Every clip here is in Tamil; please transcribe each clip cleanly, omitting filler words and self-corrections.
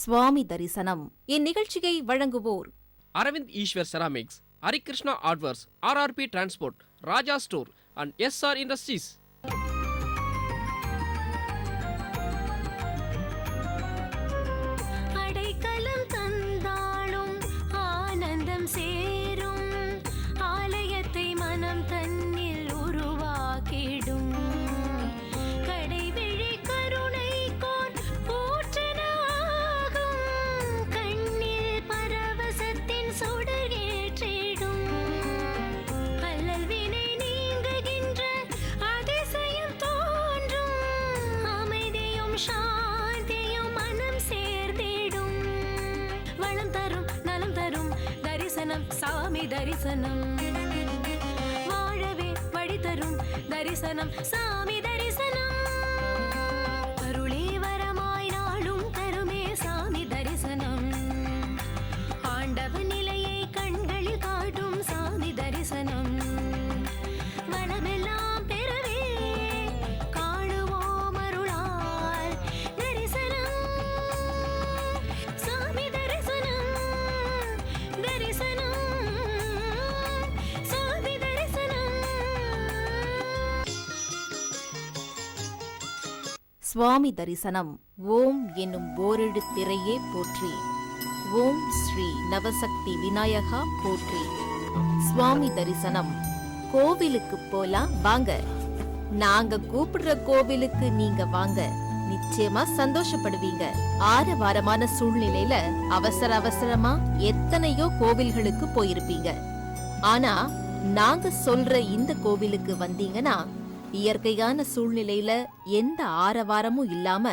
சுவாமி தரிசனம். இந்நிகழ்ச்சியை வழங்குவோர் அரவிந்த் ஈஸ்வர் செராமிக்ஸ், ஹரிகிருஷ்ணா ஆர்ட்வர்ஸ், RRB transport, Raja store and SR industries. சாமி தரிசனம், வாழவே வழி தரும் தரிசனம், சாமி தரிசனம், அருளே வரமாய் நாளும் தருமே சாமி தரிசனம், ஆண்டவ நிலையை கண்களில் காட்டும் சாமி தரிசனம், வளமெல்லாம் பெறவே காணுவோம் அருளால் தரிசனம், சாமி தரிசனம், தரிசனம். சுவாமி தரிசனம். ஓம் என்னும் ஓரெழுத்திரையே போற்றி. ஓம் ஸ்ரீ நவசக்தி விநாயகா போற்றி. சுவாமி தரிசனம். கோவிலுக்கு போலாம் வாங்க. நாங்க கூப்பிடுற கோவிலுக்கு நீங்க வாங்க. நிச்சயமா சந்தோஷப்படுவீங்க. ஆரவாரமான சூழ்நிலையில அவசரமா எத்தனையோ கோவில்களுக்கு போயிருப்பீங்க. ஆனா நாங்க சொல்ற இந்த கோவிலுக்கு வந்தீங்கன்னா இயற்கையான சூழ்நிலையில எந்த ஆரவாரமும் இல்லாம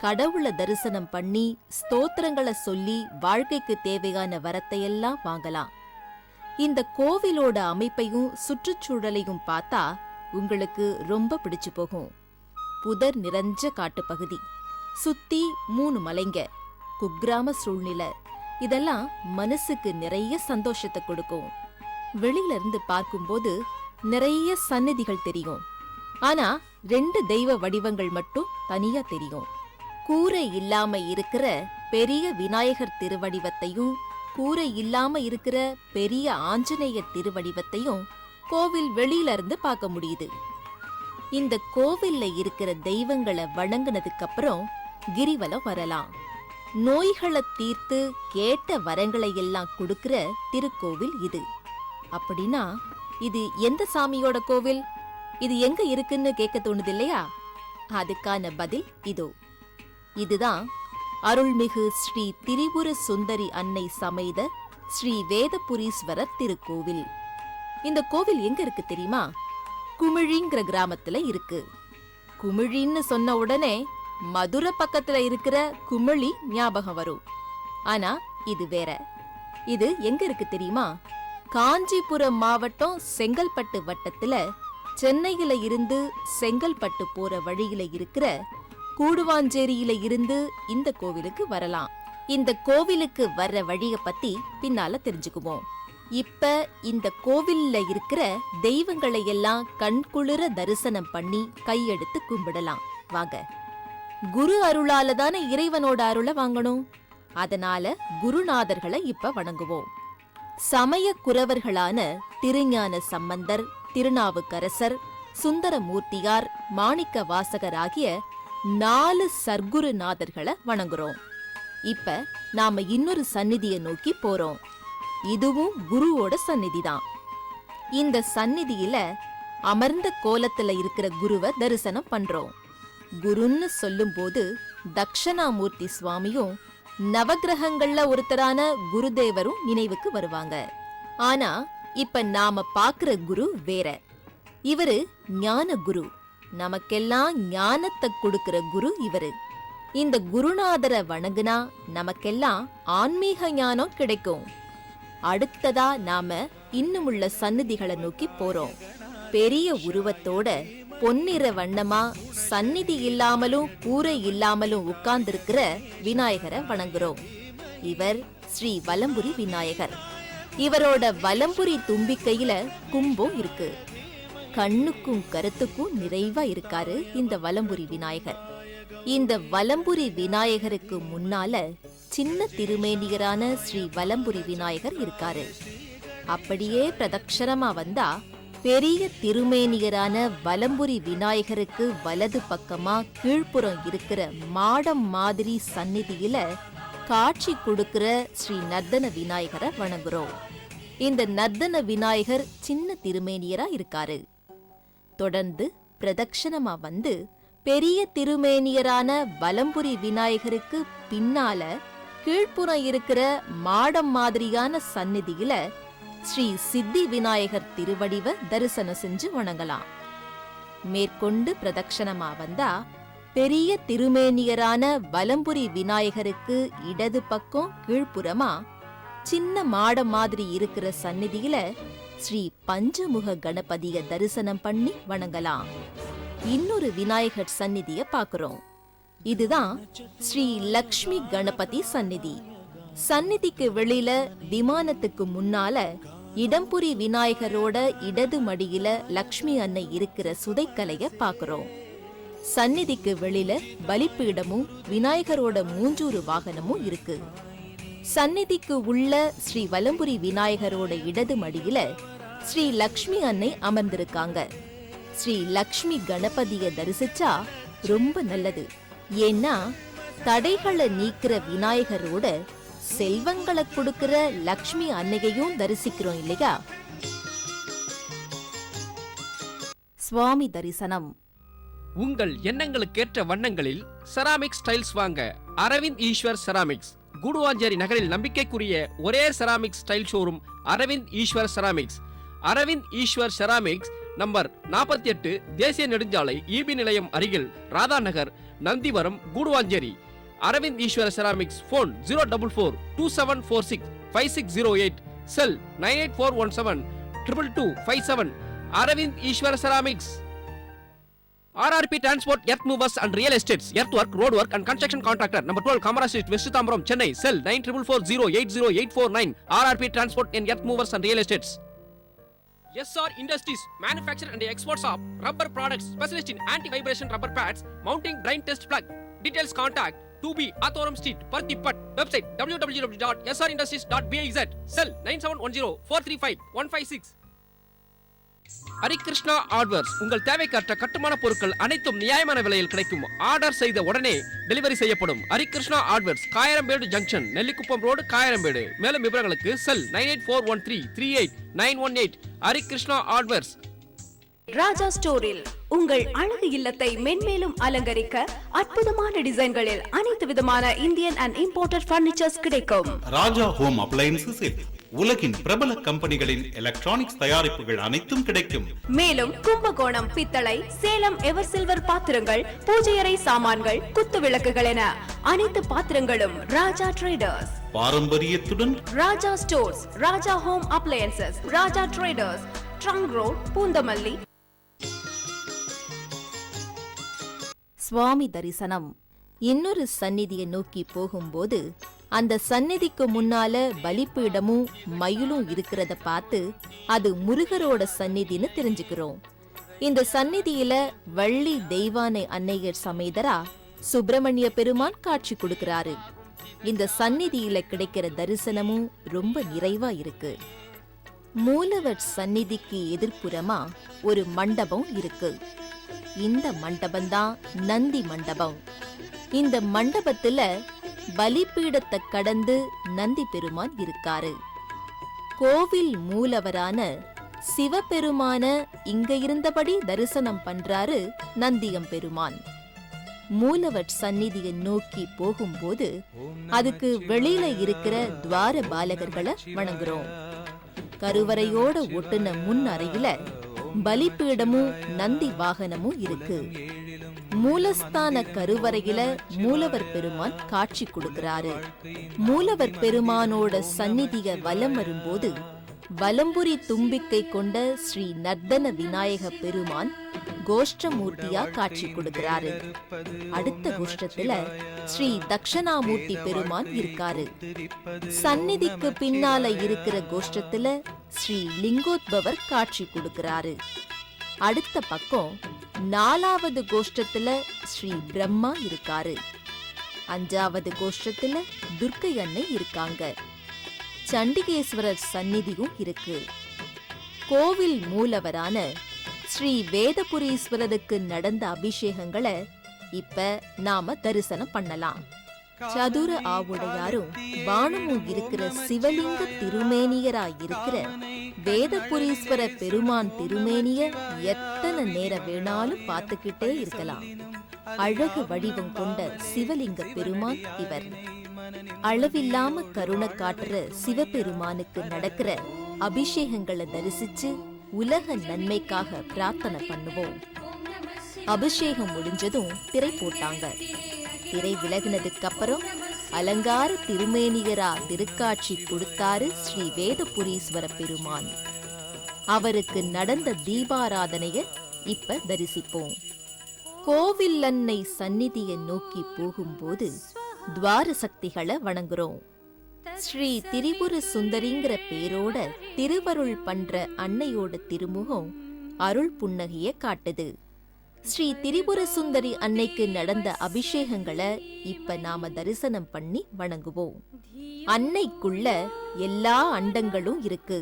கடவுளை தரிசனம் பண்ணி ஸ்தோத்திரங்களை சொல்லி வாழ்க்கைக்கு தேவையான வரத்தையெல்லாம் வாங்கலாம். இந்த கோவிலோட அமைப்பையும் சுற்றுச்சூழலையும் பார்த்தா உங்களுக்கு ரொம்ப பிடிச்சு போகும். புதர் நிறைஞ்ச காட்டு பகுதி, சுத்தி 3 மலைங்க, குக்கிராம சூழ்நிலை, இதெல்லாம் மனசுக்கு நிறைய சந்தோஷத்தை கொடுக்கும். வெளியில இருந்து பார்க்கும்போது நிறைய சந்நிதிகள் தெரியும். ஆனா 2 தெய்வ வடிவங்கள் மட்டும் தனியா தெரியும். கூரை இல்லாம இருக்கிற பெரிய விநாயகர் திருவடிவத்தையும் கூரை இல்லாம இருக்கிற பெரிய ஆஞ்சநேயர் திருவடிவத்தையும் கோவில் வெளியில இருந்து பார்க்க முடியுது. இந்த கோவில்ல இருக்கிற தெய்வங்களை வணங்கினதுக்கு அப்புறம் கிரிவலம் வரலாம். நோய்களை தீர்த்து கேட்ட வரங்களை எல்லாம் கொடுக்கிற திருக்கோவில் இது. அப்படின்னா இது எந்த சாமியோட கோவில்? இது எங்க இருக்குன்னு கேட்க தோணுது இல்லையா? அதுக்கான பதில் இதோ. இதுதான் அருள்மிகு ஸ்ரீ திரிபுர சுந்தரி அன்னை சமேத ஸ்ரீ வேதபுரீஸ்வரர் திருக்கோவில். இந்த கோவில் எங்க இருக்கு தெரியுமா? குமிழிங்கிற கிராமத்துல இருக்கு. குமிழின்னு சொன்ன உடனே மதுரை பக்கத்துல இருக்கிற குமிழி ஞாபகம் வரும். ஆனா இது வேற. இது எங்க இருக்கு தெரியுமா? காஞ்சிபுரம் மாவட்டம் செங்கல்பட்டு வட்டத்துல சென்னையில இருந்து செங்கல்பட்டு போற வழியில இருக்கிற கூடுவாஞ்சேரியில இருந்து இந்த கோவிலுக்கு வரலாம். இந்த கோவிலுக்கு வர்ற வழிய பத்தி பின்னால தெரிஞ்சுக்குவோம். இப்ப இந்த கோவில்ல இருக்கிற தெய்வங்களை எல்லாம் கண்குளிர தரிசனம் பண்ணி கையெடுத்து கும்பிடலாம் வாங்க. குரு அருளால தானே இறைவனோட அருளை வாங்கணும். அதனால குருநாதர்களை இப்ப வணங்குவோம். சமய குரவர்களான திருஞான சம்பந்தர், திருநாவுக்கரசர், சுந்தரமூர்த்தியார், மாணிக்க வாசகர் ஆகிய 4 சர்க்குருநாதர்களை வணங்குறோம். இப்ப நாம இன்னொரு சந்நிதியை நோக்கி போறோம். இதுவும் குருவோட சந்நிதிதான். இந்த சந்நிதியில அமர்ந்த கோலத்துல இருக்கிற குருவை தரிசனம் பண்றோம். குருன்னு சொல்லும் போது தக்ஷணாமூர்த்தி சுவாமியும் நவகிரகங்கள்ல ஒருத்தரான குருதேவரும் நினைவுக்கு வருவாங்க. ஆனா இப்ப நாம பாக்குற குரு வேற. இவரு ஞான குரு. நமக்கெல்லாம் ஞானத்தை கொடுக்கிற குரு இவரு. இந்த குருநாதரை வணங்குனா நமக்கெல்லாம் ஆன்மீக ஞானம் கிடைக்கும். அடுத்ததா நாம இன்னுமுள்ள சந்நிதிகளை நோக்கி போறோம். பெரிய உருவத்தோட பொன்னிற வண்ணமா சந்நிதி இல்லாமலும் கூரை இல்லாமலும் உட்கார்ந்திருக்கிற விநாயகரை வணங்குறோம். இவர் ஸ்ரீ வலம்புரி விநாயகர். இவரோட வலம்புரி தும்பிக்கையில கும்பம் இருக்கு. கண்ணுக்கும் கருத்துக்கும் நிறைவா இருக்காரு இந்த வலம்புரி விநாயகர். இந்த வலம்புரி விநாயகருக்கு முன்னால சின்ன திருமேனியரான ஸ்ரீ வலம்புரி விநாயகர் இருக்காரு. அப்படியே பிரதட்சணமா வந்தா பெரிய திருமேனியரான வலம்புரி விநாயகருக்கு வலது பக்கமா கீழ்ப்புறம் இருக்கிற மாடம் மாதிரி சந்நிதியில காட்சி கொடுக்கிற ஸ்ரீ நர்தன விநாயகரை வணங்குறோம். இந்த நர்தன விநாயகர் சின்ன திருமேனியரா இருக்காரு. தொடர்ந்து பிரதட்சணமா வந்து பெரிய திருமேனியரான வலம்புரி விநாயகருக்கு பின்னால கீழ்ப்புறம் இருக்கிற மாடம் மாதிரியான சந்நிதியில ஸ்ரீ சித்தி விநாயகர் திருவடிவ தரிசனம் செஞ்சு வணங்கலாம். மேற்கொண்டு பிரதட்சணமா வந்தா பெரிய திருமேனியரான வலம்புரி விநாயகருக்கு இடது பக்கம் கீழ்ப்புறமா சின்ன மாடம் மாதிரி இருக்கிற சந்நிதியில ஸ்ரீ பஞ்சமுக கணபதிய தரிசனம் பண்ணி வணங்கலாம். இன்னொரு விநாயகர் சந்நிதிய பாக்குறோம். இதுதான் ஸ்ரீ லக்ஷ்மி கணபதி சந்நிதி. சந்நிதிக்கு வெளியில விமானத்துக்கு முன்னால இடம்புரி விநாயகரோட இடது மடியில லக்ஷ்மி அன்னை இருக்கிற சுதைக்கலைய பாக்குறோம். சந்நிதிக்கு வெளியில பலிப்பீடமும் விநாயகரோட மூஞ்சூறு வாகனமும் இருக்கு. சந்நிதிக்கு உள்ள ஸ்ரீ வலம்புரி விநாயகரோட இடது மடியில ஸ்ரீ லக்ஷ்மி அன்னை அமர்ந்திருக்காங்க. ஸ்ரீ லக்ஷ்மி கணபதிய தரிசிச்சா ரொம்ப நல்லது. ஏன்னா தடைகளை நீக்கிற விநாயகரோட செல்வங்களை கொடுக்கிற லக்ஷ்மி அன்னையையும் தரிசிக்கிறோம் இல்லையா? சுவாமி தரிசனம். உங்கள் எண்ணங்களுக்கேற்ற வண்ணங்களில் செராமிக் ஸ்டைல்ஸ் வாங்க அரவிந்த் ஈஸ்வர் செராமிக்ஸ். கூடுவாஞ்சேரி நகரில் நம்பிக்கைக்குரிய ஒரே ceramic style showroom Aravind Eswar ceramics. Aravind Eswar ceramics number 48 தேசிய நெடுஞ்சாலை ஈபி நிலையம் அருகில் Radha Nagar, Nandivaram, Guduvanchery. Aravind Eswar ceramics. Phone 04427465608. Cell 984172257. Aravind Eswar ceramics. RRP Transport, Earth Movers and Real Estates, Earthwork, Roadwork and Construction Contractor, number 12, Kamara Street, West Tambaram, Chennai. Cell 9440800849. RRP Transport and Earth Movers and Real Estates. SR Industries, manufacture and exports of rubber products, specialist in anti-vibration rubber pads, mounting drain test plug. Details contact 2B Athoram Street, Parthippat. Website www.srindustries.biz. Cell 9710435156. Harikrishna hardwares. உங்கள் தேவைக்கேற்ற கட்டுமான பொருட்கள் அனைத்தும் நியாயமான விலையில் கிடைக்கும். ஆர்டர் செய்த உடனே டெலிவரி செய்யப்படும். Harikrishna hardwares, Kayarambedu junction, Nellikuppam road, Kayarambedu. மேலும் விவரங்களுக்கு செல் 9841338918. ஹரிகிருஷ்ணா ஹார்ட்வேர்ஸ். ராஜா ஸ்டோரில் உங்கள் அழகு இல்லத்தை மென்மேலும் அலங்கரிக்க அற்புதமான டிசைன்களில் அனைத்து விதமான இந்தியன் அண்ட் இம்போர்ட்டட் பர்னிச்சர்ஸ் கிடைக்கும். ராஜா ஹோம் அப்ளையன்சஸில் உலகின் பிரபல கம்பெனிகளின் எலக்ட்ரானிக்ஸ் தயாரிப்புகள் அனைத்தும் கிடைக்கும். மேலும் கும்பகோணம் பித்தளை, சேலம் எவர் சில்வர் பாத்திரங்கள், பூஜையறை சாமான்கள், குத்து விளக்குகள் என அனைத்து பாத்திரங்களும் ராஜா ட்ரேடர்ஸ். பாரம்பரியத்துடன் ராஜா ஸ்டோர்ஸ், ராஜா ஹோம் அப்ளையன்சஸ், ராஜா ட்ரேடர்ஸ், ட்ரங்க் ரோட், பூந்தமல்லி. சுவாமி தரிசனம். இன்னொரு சந்நிதியை நோக்கி போகும்போது அந்த சந்நிதிக்கு முன்னால பலிப்பீடமும் மயிலும் இருக்கிறத பார்த்து அது முருகரோட சந்நிதின்னு தெரிஞ்சுக்கிறோம். இந்த சந்நிதியில வள்ளி தெய்வானை அன்னையர் சமேதரா சுப்பிரமணிய பெருமான் காட்சி கொடுக்கிறாரு. இந்த சந்நிதியில கிடைக்கிற தரிசனமும் ரொம்ப நிறைவா இருக்கு. மூலவர் சந்நிதிக்கு எதிர்ப்புறமா ஒரு மண்டபம் இருக்கு. இந்த மண்டபம்தான் நந்தி மண்டபம். இந்த மண்டபத்துல பலிபீடத்தை கடந்து நந்தி பெருமான் இருக்காரு. கோவில் மூலவரான சிவபெருமான இங்க இருந்தபடி தரிசனம் பண்றாரு நந்தியம் பெருமான். மூலவர் சந்நிதியை நோக்கி போகும்போது அதுக்கு வெளியில இருக்கிற துவார பாலகர்களை வணங்குறோம். கருவறையோட ஒட்டுன முன் அறையில பலிபீடமும் நந்தி வாகனமும் இருக்கு. மூலஸ்தான கருவறையில மூலவர் பெருமான் காட்சி கொடுக்கிறாரு. மூலவர் பெருமானோட சந்நிதிய வலம் வரும்போது வலம்புரி தும்பிக்கை கொண்ட ஸ்ரீ நர்தன விநாயக பெருமான் கோஷ்டமூர்த்தியா காட்சி கொடுக்கிறாரு. அடுத்த கோஷ்டத்துல ஸ்ரீ தக்ஷணாமூர்த்தி பெருமான் இருக்காரு. சந்நிதிக்கு பின்னால இருக்கிற கோஷ்டத்துல ஸ்ரீ லிங்கோத்பவர் காட்சி கொடுக்கிறாரு. அடுத்த பக்கம் 4வது கோஷ்டத்துல ஸ்ரீ பிரம்மா இருக்காரு. 5வது கோஷ்டத்துல துர்க்கை அன்னை இருக்காங்க. சண்டிகேஸ்வரர் சந்நிதியும் இருக்கு. கோவில் மூலவரான ஸ்ரீ வேதபுரீஸ்வரருக்கு நடந்த அபிஷேகங்களை இப்ப நாம தரிசனம் பண்ணலாம். சதுர ஆவுடையாரும் பானமும் இருக்கிற சிவலிங்க திருமேனியராயிருக்கிற வேதபுரீஸ்வர பெருமான் திருமேனிய எத்தனை நேரம் வேணாலும் பார்த்துக்கிட்டே இருக்கலாம். அழகு வடிவம் கொண்ட சிவலிங்க பெருமான் இவர். அளவில்லாம கருணை காட்டுற சிவபெருமானுக்கு நடக்கிற அபிஷேகங்களை தரிசிச்சு உலக நன்மைக்காக பிரார்த்தனை பண்ணுவோம். அபிஷேகம் முடிஞ்சதும் திரை போட்டாங்க. திரை விலகினதுக்கு அப்புறம் அலங்கார திருமேனியரா திருக்காட்சி கொடுத்தாரு ஸ்ரீ வேதபுரீஸ்வர பெருமான். அவருக்கு நடந்த தீபாராதனைய இப்ப தரிசிப்போம். கோவில் அன்னை சந்நிதியை நோக்கி போகும்போது துவார சக்திகளை வணங்குறோம். ஸ்ரீ திரிபுர சுந்தரிங்கிற பேரோட திருவருள் பண்ற அன்னையோட திருமுகம் அருள் புன்னகைய காட்டுது. ஸ்ரீ திரிபுர சுந்தரி அன்னைக்கு நடந்த அபிஷேகங்களை இப்ப நாம தரிசனம் பண்ணி வணங்குவோம். அன்னைக்குள்ள எல்லா அண்டங்களும் இருக்கு.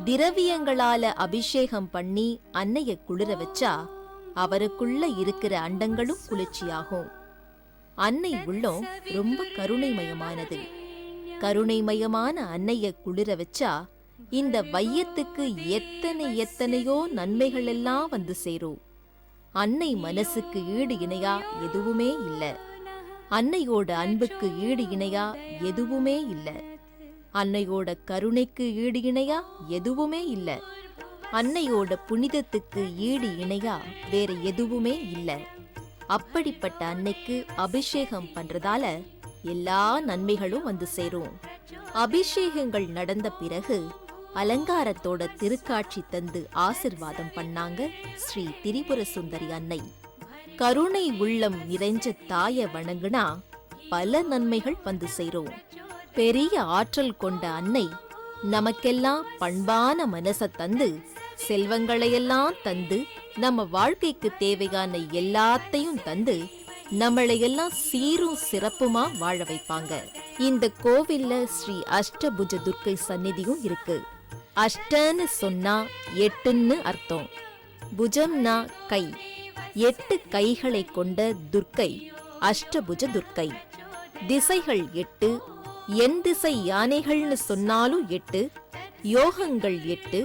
திரவியங்களால அபிஷேகம் பண்ணி அன்னைய குளிர வச்சா அவருக்குள்ள இருக்கிற அண்டங்களும் குளிர்ச்சியாகும். அன்னை உள்ளம் ரொம்ப கருணைமயமானது. கருணைமயமான அன்னைய குளிர வச்சா இந்த வையத்துக்கு எத்தனையோ நன்மைகள் எல்லாம் வந்து சேரும். அன்னை மனசுக்கு ஈடு இணையா எதுவுமே இல்ல. அன்னையோட அன்புக்கு ஈடு இணையா எதுவுமே இல்ல. அன்னையோட கருணைக்கு ஈடு இணையா எதுவுமே இல்ல. அன்னையோட புனிதத்துக்கு ஈடு இணையா வேற எதுவுமே இல்ல. அப்படிப்பட்ட அன்னைக்கு அபிஷேகம் பண்றதால எல்லா நன்மைகளும் வந்து சேரும். அபிஷேகங்கள் நடந்த பிறகு அலங்காரத்தோட திருக்காட்சி தந்து ஆசிர்வாதம் பண்ணாங்க ஸ்ரீ திரிபுர சுந்தரி அன்னை. கருணை உள்ளம் நிறைஞ்ச தாய வணங்குனா பல நன்மைகள் வந்து சேரும். பெரிய ஆற்றல் கொண்ட அன்னை நமக்கெல்லாம் பண்பான மனச தந்து செல்வங்களையெல்லாம் தந்து நம்ம வாழ்க்கைக்கு தேவையான எல்லாத்தையும் தந்து நம்மளையெல்லாம் சீரும் சிறப்புமா வாழ வைப்பாங்க. இந்த கோவில்ல ஸ்ரீ அஷ்டபுஜ துர்க்கை சந்நிதியும் இருக்கு. அஷ்டன்னு சொன்னா 8ன்னு அர்த்தம். புஜம்னா கை. 8 கைகளை கொண்ட துர்க்கை அஷ்டபுஜ துர்க்கை. திசைகள் 8. என் திசை யானைகள்னு சொன்னாலும் 8. யோகங்கள் 8.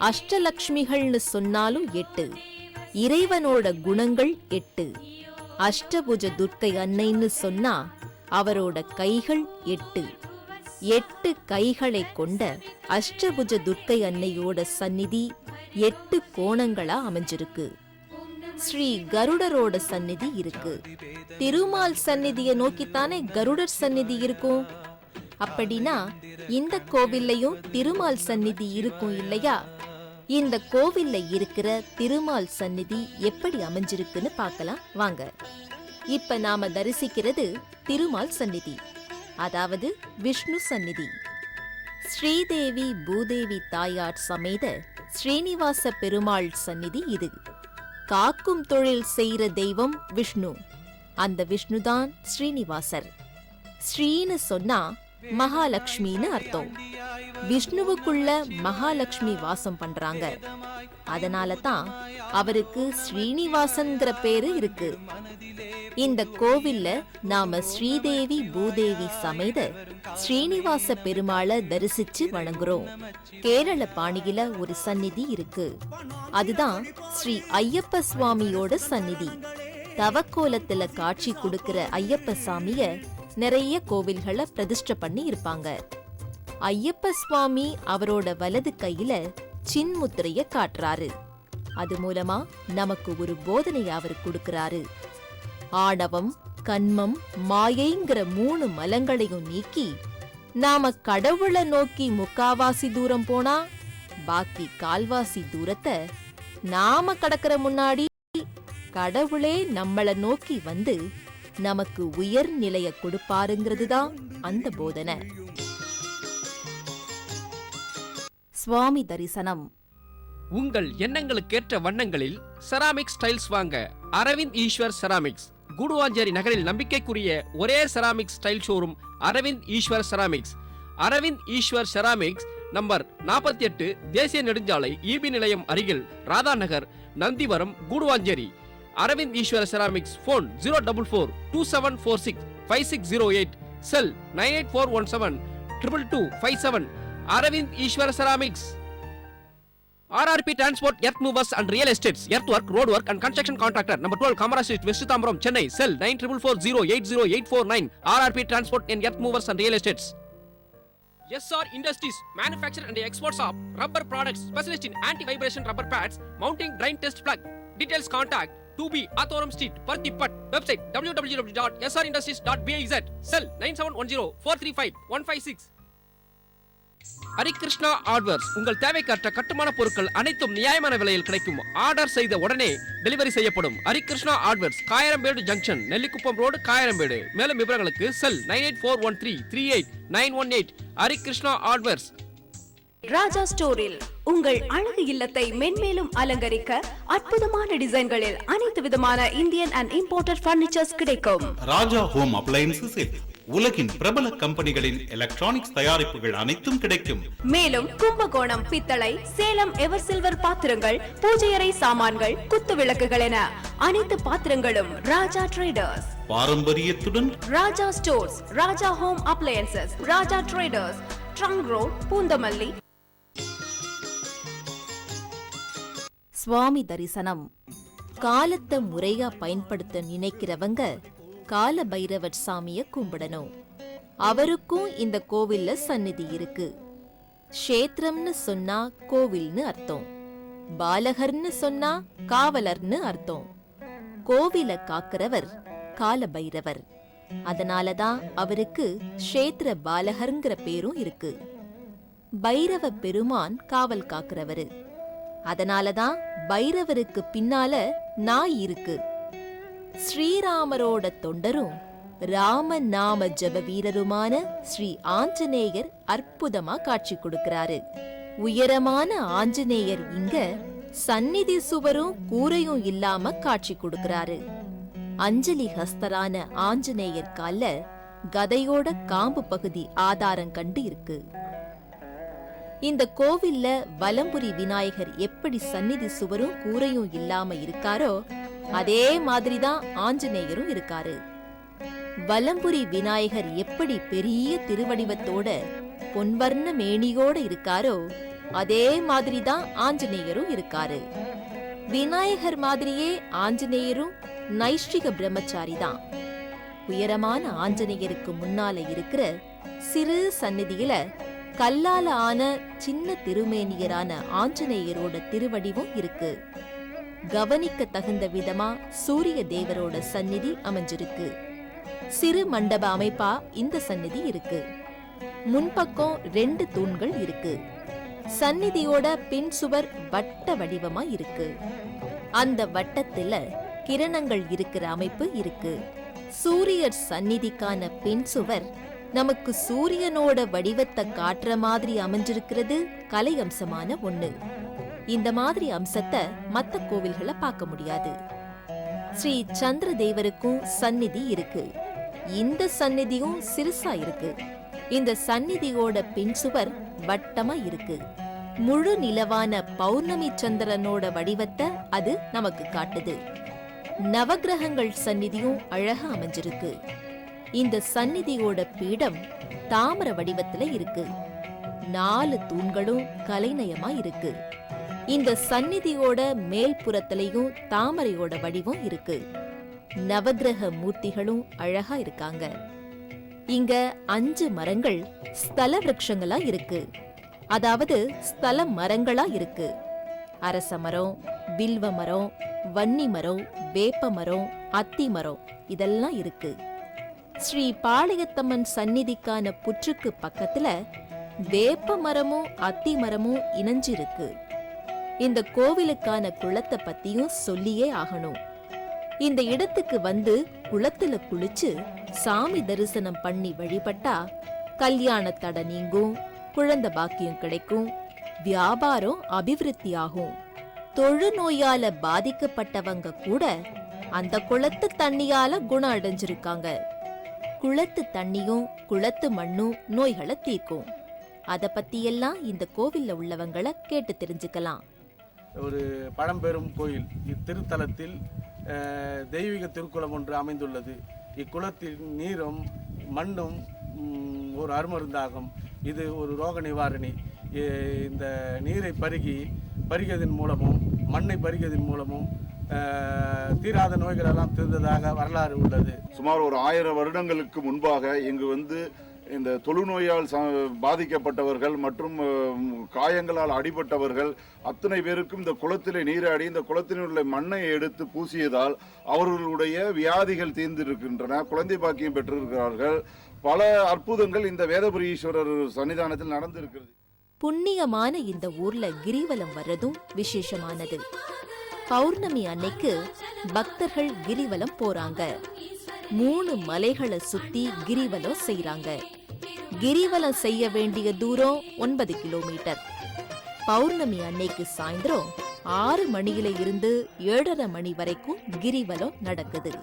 அஷ்டலக்ஷ்மிகள்னு சொன்னாலும் 8. இறைவனோட குணங்கள் 8. அஷ்டபுஜ துர்க்கை அன்னைன்னு சொன்னா அவரோட கைகள் 8. 8 கைகளை கொண்ட அஷ்டபுஜ துர்க்கை அன்னையோட சந்நிதி 8 கோணங்களா அமைஞ்சிருக்கு. ஸ்ரீ கருடரோட சந்நிதி இருக்கு. திருமால் சந்நிதியை நோக்கித்தானே கருடர் சந்நிதி இருக்கும். அப்படின்னா இந்த கோவில்லையும் திருமால் சந்நிதி இருக்கும் இல்லையா? இந்த கோவில்ல இருக்கிற திருமால் சந்நிதி எப்படி அமைஞ்சிருக்குன்னு பார்க்கலாம் வாங்க. இப்ப நாம தரிசிக்கிறது திருமால் சந்நிதி, அதாவது விஷ்ணு சந்நிதி. ஸ்ரீதேவி பூதேவி தாயார் சமேத ஸ்ரீனிவாச பெருமாள் சந்நிதி இது. காக்கும் தொழில் செய்யற தெய்வம் விஷ்ணு. அந்த விஷ்ணுதான் ஸ்ரீனிவாசர். ஸ்ரீன்னு சொன்னா மகாலட்சுமின்னு அர்த்தம். விஷ்ணுவுக்குள்ள மகாலட்சுமி வாசம் பண்றாங்க. அதனால தான் அவருக்கு ஸ்ரீனிவாசன்கிற பேரு இருக்கு. இந்த கோவில்ல நாம ஸ்ரீதேவி பூதேவி சமேத ஸ்ரீனிவாச பெருமாளை தரிசிச்சு வணங்குறோம். கேரள பாணியில ஒரு சந்நிதி இருக்கு. அதுதான் ஸ்ரீ ஐயப்ப சுவாமியோட சந்நிதி. தவக்கோலத்துல காட்சி கொடுக்கிற ஐயப்ப சாமிய நிறைய கோவில்களை பிரதிஷ்டை பண்ணி இருப்பாங்க. ஐயப்ப சுவாமி அவரோட வலது கையில சின்முத்திரைய காட்டுறாரு. அது மூலமா நமக்கு ஒரு போதனையை அவர் கொடுக்கிறாரு. ஆணவம், கன்மம், மாயைங்கிற 3 மலங்களையும் நீக்கி நாம கடவுளை நோக்கி முக்காவாசி தூரம் போனா பாக்கி கால்வாசி தூரத்தை நாம கடக்கிற முன்னாடி கடவுளே நம்மள நோக்கி வந்து நமக்கு உயர் நிலைய கொடுப்பாருங்கிறதுதான் அந்த போதனை. சுவாமி தரிசனம். உங்கள் எண்ணங்களுக்கேற்ற வண்ணங்களில் செராமிக் ஸ்டைல்ஸ் வாங்க அரவிந்த் ஈஸ்வர் செராமிக்ஸ். கூடுவாஞ்சேரி நகரில் நம்பிக்கைக்குரிய ஒரே ceramic style showroom Aravind Eswar ceramics. Aravind Eswar ceramics number 48 தேசிய நெடுஞ்சாலை ஈபி நிலையம் அருகில் Radha Nagar, Nandivaram, Guduvanchery. Aravind Eswar ceramics. Phone 04427465608. Cell 984172257. Aravind Eswar ceramics. RRP Transport Earth Movers and Real Estates, Earthwork, Roadwork and Construction Contractor, number 12 Kamara Street, West Tambaram, Chennai. Cell 9440800849. RRP Transport and Earth Movers and Real Estates. SR Industries, manufacture and exports of rubber products, specialist in anti-vibration rubber pads, mounting drain test plug. Details contact 2B Athoram Street, Parthipat. Website www.srindustries.biz. Cell 9710435156. Harikrishna hardwares. உங்கள் தேவைக்கேற்ற கட்டுமான பொருட்கள் அனைத்தும் நியாயமான விலையில் கிடைக்கும். ஆர்டர் செய்த உடனே டெலிவரி செய்யப்படும். Harikrishna hardwares, Kayarambedu junction, Nellikuppam road, Kayarambedu. மேலும் விவரங்களுக்கு செல் 9841338918. ஹரிகிருஷ்ணா ஹார்ட்வேர்ஸ். ராஜா ஸ்டோரில் உங்கள் அழகு இல்லத்தை மென்மேலும் அலங்கரிக்க அற்புதமான டிசைன்களில் அனைத்து விதமான இந்தியன் அண்ட் இம்போர்ட்டட் பர்னிச்சர்ஸ் கிடைக்கும். ராஜா ஹோம் அப்ளையன்சஸில் உலகின் பிரபல கம்பெனிகளின் எலக்ட்ரானிக்ஸ் தயாரிப்புகள் அனைத்தும் கிடைக்கும். மேலும் கும்பகோணம் பித்தளை, சேலம் எவர் சில்வர் பாத்திரங்கள், பூஜையறை சாமான்கள், குத்து விளக்குகள் என அனைத்து பாத்திரங்களும் ராஜா ட்ரேடர்ஸ். பாரம்பரியத்துடன் ராஜா ஸ்டோர்ஸ், ராஜா ஹோம் அப்ளையன்சஸ், ராஜா ட்ரேடர்ஸ், ட்ரங்க் ரோட், பூந்தமல்லி. சுவாமி தரிசனம். காலத்தை முறையா பயன்படுத்த நினைக்கிறவங்க கால பைரவர் சாமிய கும்பிடணும். அவருக்கும் இந்த கோவில்ல சந்நிதி இருக்கு. க்ஷேத்திரம்னு சொன்னா கோவில்னு அர்த்தம். பாலகர்னு சொன்னா காவலர்னு அர்த்தம். கோவில காக்கிறவர் கால பைரவர். அதனாலதான் அவருக்கு க்ஷேத்திர பாலகர்ங்கிற பேரும் இருக்கு. பைரவ பெருமான் காவல் காக்கிறவரு. அதனாலதான் பைரவருக்கு பின்னால நாய் இருக்கு. ஸ்ரீராமரோட தொண்டரும் ராம நாம ஜப வீரருமான ஸ்ரீ ஆஞ்சநேயர் அற்புதமா காட்சி கொடுக்கிறாரு. உயரமான ஆஞ்சநேயர் இங்க சந்நிதி சுவரும் கூரையும் இல்லாம காட்சி கொடுக்கிறாரு. அஞ்சலி ஹஸ்தரான ஆஞ்சநேயர் கால்ல கதையோட காம்பு பகுதி ஆதாரம் கண்டு இருக்கு. இந்த கோவில்ல வலம்புரி விநாயகர் எப்படி சந்நிதி சுவரும் கூரையும் இல்லாம இருக்காரோ அதே மாதிரிதான் ஆஞ்சநேயரும் இருக்காரு. வலம்புரி விநாயகர் எப்படி பெரிய திருவடிவத்தோட பொன்வர்ண மேனியோட இருக்காரோ அதே மாதிரிதான் ஆஞ்சநேயரும் இருக்காரு. விநாயகர் மாதிரியே ஆஞ்சநேயரும் நைஷ்டிக பிரம்மச்சாரி தான். உயரமான ஆஞ்சநேயருக்கு முன்னால இருக்கிற சிறு சந்நிதியில கல்லால ஆன சின்ன திருமேனியரான ஆஞ்சநேயரோட திருவடிவும் இருக்கு. கவனிக்க தகுந்த விதமா சூரிய தேவரோட சந்நிதி அமைஞ்சிருக்கு. சிறு மண்டப அமைப்பா இந்த சந்நிதி இருக்கு. முன்பக்கம் 2 தூண்கள் இருக்கு. சந்நிதியோட பின் சுவர் வட்ட வடிவமா இருக்கு. அந்த வட்டத்துல கிரணங்கள் இருக்கிற அமைப்பு இருக்கு. சூரியர் சந்நிதிக்கான பின் சுவர் நமக்கு சூரியனோட வடிவத்தை காட்டுற மாதிரி அமைஞ்சிருக்கிறது கலை அம்சமான ஒண்ணு. இந்த மாதிரி அம்சத்தை மத்த கோவில்களை பார்க்க முடியாது. ஸ்ரீ சந்திர தேவருக்கும் சந்நிதி இருக்கு. இந்த சந்நிதியும் சிறுசா இருக்கு. இந்த சந்நிதியோட பின் சுவர் வட்டமா இருக்கு. முழு நிலவான பௌர்ணமி சந்திரனோட வடிவத்தை அது நமக்கு காட்டுது. நவக்கிரகங்கள் சந்நிதியும் அழகா அமைஞ்சிருக்கு. இந்த சந்நிதியோட பீடம் தாமர வடிவத்துல இருக்கு. 4 தூண்களும் கலைநயமா இருக்கு. இந்த சந்நிதியோட மேல்புறத்திலையும் தாமரையோட வடிவம் இருக்கு. நவக்கிரக மூர்த்திகளும் அழகா இருக்காங்க. இங்க 5 மரங்கள் ஸ்தல விருட்சங்களா இருக்கு. அதாவது ஸ்தல மரங்களா இருக்கு. அரச மரம், வில்வ மரம், வன்னி மரம், வேப்ப மரம், அத்தி மரம் இதெல்லாம் இருக்கு. ஸ்ரீ பாளையத்தம்மன் சந்நிதிக்கான புற்றுக்கு பக்கத்துல வேப்ப மரமும் அத்தி மரமும் இணைஞ்சிருக்கு. இந்த கோவிலுக்கான குளத்தை பத்தியும் சொல்லியே ஆகணும். இந்த இடத்துக்கு வந்து குளத்துல குளிச்சு சாமி தரிசனம் பண்ணி வழிபட்டா கல்யாண தடை நீங்கும், குழந்தை பாக்கியம் கிடைக்கும், வியாபாரம் அபிவிருத்தி ஆகும். தொழுநோயால பாதிக்கப்பட்டவங்க கூட அந்த குளத்து தண்ணியால குணம் அடைஞ்சிருக்காங்க. குளத்து தண்ணியும் குளத்து மண்ணும் நோய்களை தீர்க்கும். அத பத்தியெல்லாம் இந்த கோவில்ல உள்ளவங்களை கேட்டு தெரிஞ்சுக்கலாம். ஒரு பழம்பெரும் கோயில். இத்திருத்தலத்தில் தெய்வீக திருக்குளம் ஒன்று அமைந்துள்ளது. இக்குளத்தின் நீரும் மண்ணும் ஒரு அருமருந்தாகும். இது ஒரு ரோக நிவாரணி. இந்த நீரை பருகியதன் மூலமும் மண்ணை பருகியதன் மூலமும் தீராத நோய்கள் எல்லாம் தீர்ந்ததாக வரலாறு உள்ளது. சுமார் ஒரு 1000 வருடங்களுக்கு முன்பாக இங்கு இந்த தொழுநோயால் பாதிக்கப்பட்டவர்கள் மற்றும் காயங்களால் அடிபட்டவர்கள் அத்தனை பேருக்கும் இந்த குளத்திலே நீராடி இந்த குளத்தில் உள்ள மண்ணை எடுத்து பூசியதால் அவர்களுடைய வியாதிகள் தீர்ந்திருக்கின்றன. குழந்தை பாக்கியம் பெற்றிருக்கிறார்கள். பல அற்புதங்கள் இந்த வேதபுரீஸ்வரர் சன்னிதானத்தில் நடந்திருக்கிறது. புண்ணியமான இந்த ஊர்ல கிரிவலம் வர்றதும் விசேஷமானது. பௌர்ணமி அன்னைக்கு பக்தர்கள் கிரிவலம் போறாங்க. 3 மலைகளை சுத்தி கிரிவலம் செய்றாங்க. கிரிவலம் செய்ய வேண்டிய தூரம் 9 கிலோமீட்டர். பௌர்ணமி அன்னைக்கு சாயந்தரம் 6 மணியில இருந்து 7:30 மணி வரைக்கும் கிரிவலம் நடக்குது.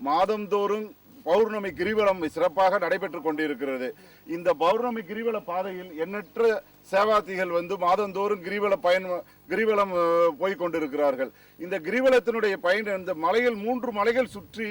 மாதந்தோறும் பௌர்ணமி கிரிவலம் சிறப்பாக நடைபெற்றுக் கொண்டிருக்கிறது. இந்த பௌர்ணமி கிரிவல பாதையில் எண்ணற்ற சேவாத்திகள் மாதந்தோறும் கிரிவலம் போய் கொண்டிருக்கிறார்கள். இந்த கிரிவலத்தினுடைய பயன் இந்த மலைகள் 3 மலைகள் சுற்றி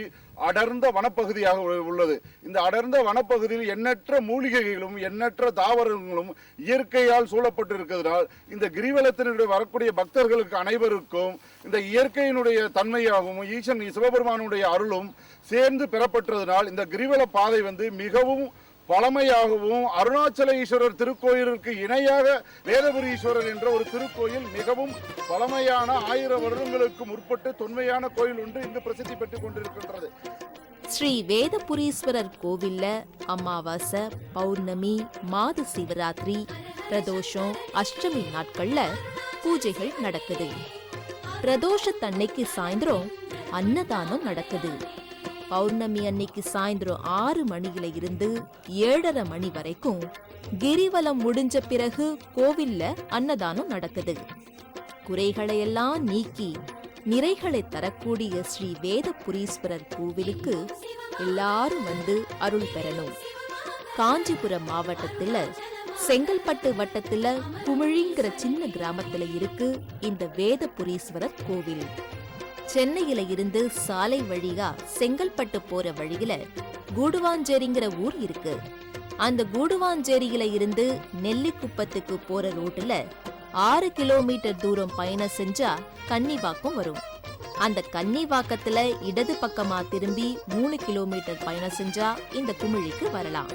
அடர்ந்த வனப்பகுதியாக உள்ளது. இந்த அடர்ந்த வனப்பகுதியில் எண்ணற்ற மூலிகைகளும் எண்ணற்ற தாவரங்களும் இயற்கையால் சூழப்பட்டிருக்கிறதுனால் இந்த கிரிவலத்தினுடைய வரக்கூடிய பக்தர்களுக்கு அனைவருக்கும் இந்த இயற்கையினுடைய தன்மையாகவும் ஈசன் சிவபெருமானுடைய அருளும் சேர்ந்து பெறப்பட்டதனால் இந்த கிரிவல பாதை மிகவும் பழமையாகவும் அருணாச்சல ஈஸ்வரர் திருக்கோயிலுக்கு இணையாக வேதபுரீஸ்வரர் என்ற ஒரு திருக்கோயில் மிகவும் பழமையான 1000 வருடங்களுக்கு முற்பட்டு தொன்மையான கோயில் ஒன்று இங்கு பிரசித்தி பெற்றுக் கொண்டிருக்கின்றது. ஸ்ரீ வேதபுரீஸ்வரர் கோவில்ல அமாவாசை, பௌர்ணமி, மாத சிவராத்திரி, பிரதோஷம், அஷ்டமி நாட்கள்ல பூஜைகள் நடக்குது. பிரதோஷத்தன்னைக்கு சாயந்தரம் அன்னதானம் நடக்குது. பௌர்ணமி அன்னைக்கு சாயந்தரம் 6 மணியில இருந்து 7:30 மணி வரைக்கும் கிரிவலம் முடிஞ்ச பிறகு கோவில்ல அன்னதானம் நடக்குது. குறைகளையெல்லாம் நீக்கி நிறைகளை தரக்கூடிய ஸ்ரீ வேதபுரீஸ்வரர் கோவிலுக்கு எல்லாரும் அருள் பெறணும். காஞ்சிபுரம் மாவட்டத்துல செங்கல்பட்டு வட்டத்துல குமிழிங்கிற சின்ன கிராமத்துல இருக்கு இந்த வேதபுரீஸ்வரர் கோவில். சென்னையில இருந்து சாலை வழியா செங்கல்பட்டு போற வழியில கூடுவாஞ்சேரிங்கிற ஊர் இருக்கு. அந்த கூடுவாஞ்சேரியில இருந்து நெல்லிக்குப்பத்துக்கு போற ரோட்டுல 6 கிலோமீட்டர் தூரம் பயணம் செஞ்சா கன்னிவாக்கம் வரும். அந்த கன்னிவாக்கத்துல இடது பக்கமா திரும்பி 3 கிலோமீட்டர் பயணம் செஞ்சா இந்த குமிழிக்கு வரலாம்.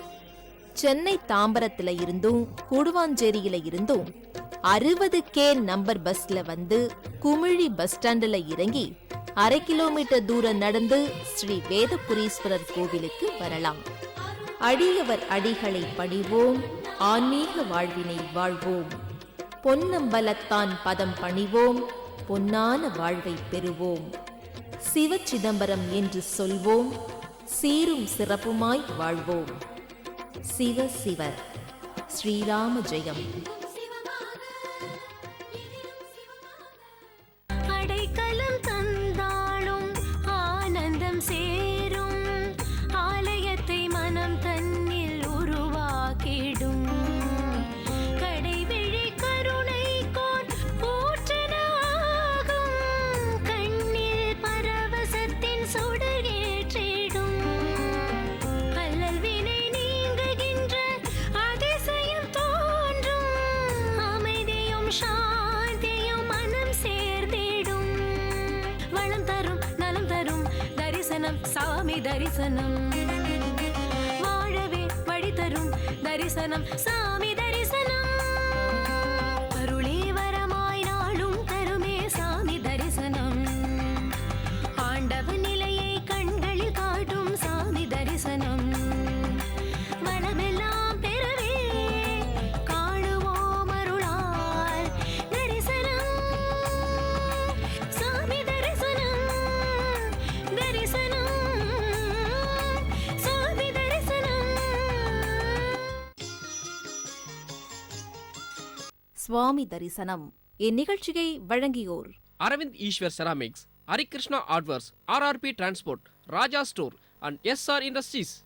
சென்னை தாம்பரத்துல இருந்தும் கூடுவாஞ்சேரியில இருந்தும் 60K நம்பர் பஸ்ல குமிழி பஸ் ஸ்டாண்டுல இறங்கி 1/2 கிலோமீட்டர் தூரம் நடந்து ஸ்ரீ வேதபுரீஸ்வரர் கோவிலுக்கு வரலாம். அடியவர் அடிகளை பணிவோம், ஆன்மீக வாழ்வினை வாழ்வோம். பொன்னம்பலத்தான் பதம் பணிவோம், பொன்னான வாழ்வை பெறுவோம். சிவ சிதம்பரம் என்று சொல்வோம், சீரும் சிறப்புமாய் வாழ்வோம். சிவ சிவ. ஸ்ரீராம ஜெயம். அடைக்கலம் தந்தாளும் ஆனந்தம் சேரும் ஆலயத்தை மனம் தன்னில் உருவாக்கிடும் கடைவிழி கருணை கோன் ஊற்றனாகும் கண்ணில் பரவசத்தின் சுடர் ஏற்றிடும் அல்லல் வினை நீங்குகின்ற அதிசயம் தோன்றும் அமைதியும் சாந்தியும் மனம் சேர்ந்திடும் வளம் தரும் நலம் தரும் தரிசனம் சாமி தரிசனம் வாழவே வழி தரும் தரிசனம் சாமி தரிசனம் அருளே வரமாய் நாளும் தருமே சாமி தரிசனம் ஆண்டவன் நிலையை கண்களில் காட்டும் சாமி தரிசனம் வளமெல்லாம் பெறவே காணுவோம் அருளால் தரிசனம் சாமி தரிசனம் தரிசனம் சாமி தரிசனம். சுவாமி தரிசனம். இந்நிகழ்ச்சியை வழங்கியோர் Aravind Eswar ceramics, Harikrishna Adverse, RRP Transport, Raja Store and SR Industries.